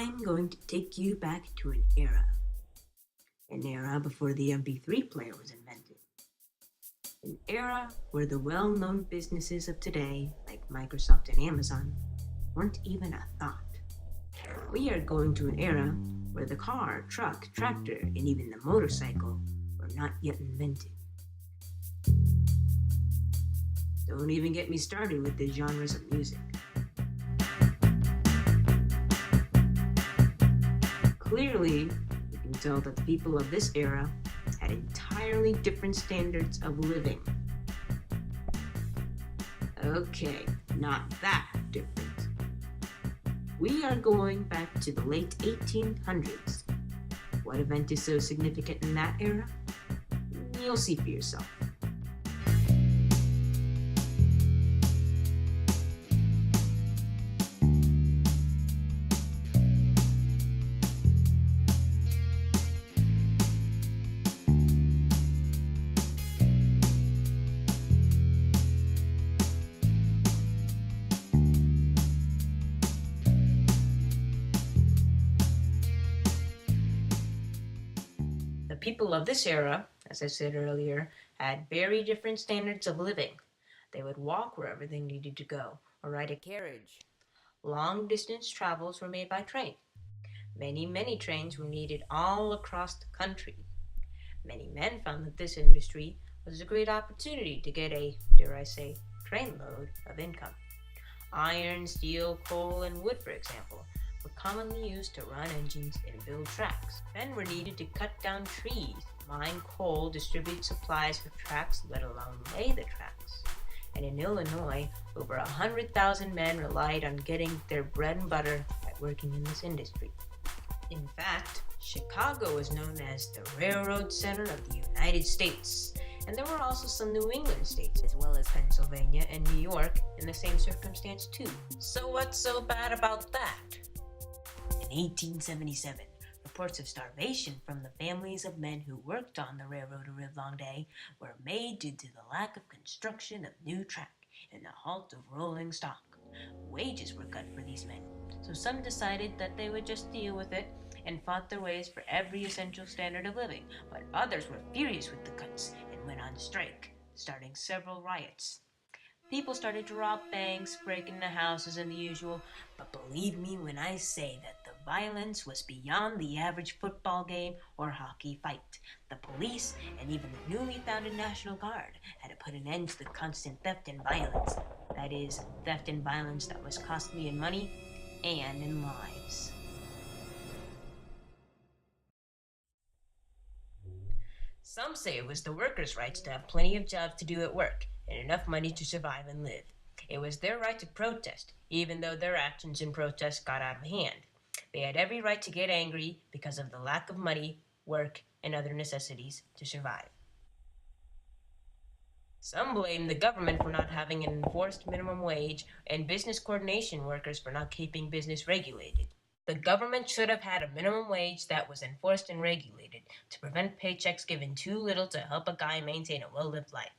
I'm going to take you back to an era before the MP3 player was invented, an era where the well-known businesses of today, like Microsoft and Amazon, weren't even a thought. We are going to an era where the car, truck, tractor, and even the motorcycle were not yet invented. Don't even get me started with the genres of music. Clearly, you can tell that the people of this era had entirely different standards of living. Okay, not that different. We are going back to the late 1800s. What event is so significant in that era? You'll see for yourself. The people of this era, as I said earlier, had very different standards of living. They would walk wherever they needed to go, or ride a carriage. Long-distance travels were made by train. Many trains were needed all across the country. Many men found that this industry was a great opportunity to get a, dare I say, trainload of income. Iron, steel, coal, and wood, for example, were commonly used to run engines and build tracks. Men were needed to cut down trees, mine coal, distribute supplies for tracks, let alone lay the tracks. And in Illinois, over 100,000 men relied on getting their bread and butter by working in this industry. In fact, Chicago was known as the railroad center of the United States, and there were also some New England states, as well as Pennsylvania and New York, in the same circumstance too. So what's so bad about that? In 1877, reports of starvation from the families of men who worked on the railroad a livelong day were made due to the lack of construction of new track and the halt of rolling stock. Wages were cut for these men, so some decided that they would just deal with it and fought their ways for every essential standard of living, but others were furious with the cuts and went on strike, starting several riots. People started to rob banks, break into houses, and the usual, but believe me when I say that the violence was beyond the average football game or hockey fight. The police and even the newly founded National Guard had to put an end to the constant theft and violence. That is, theft and violence that was costly in money and in lives. Some say it was the workers' rights to have plenty of jobs to do at work and enough money to survive and live. It was their right to protest, even though their actions in protest got out of hand. They had every right to get angry because of the lack of money, work, and other necessities to survive. Some blame the government for not having an enforced minimum wage and business coordination workers for not keeping business regulated. The government should have had a minimum wage that was enforced and regulated to prevent paychecks given too little to help a guy maintain a well-lived life.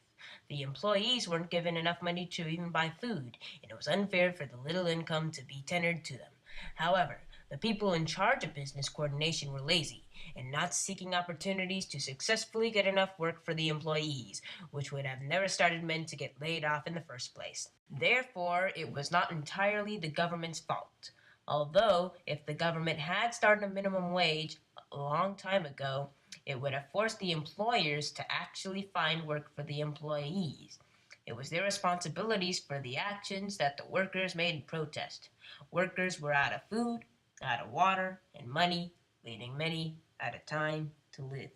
The employees weren't given enough money to even buy food, and it was unfair for the little income to be tendered to them. However, the people in charge of business coordination were lazy and not seeking opportunities to successfully get enough work for the employees, which would have never started men to get laid off in the first place. Therefore, it was not entirely the government's fault. Although, if the government had started a minimum wage a long time ago, it would have forced the employers to actually find work for the employees. It was their responsibilities for the actions that the workers made in protest. Workers were out of food, out of water, and money, leaving many out of time to live.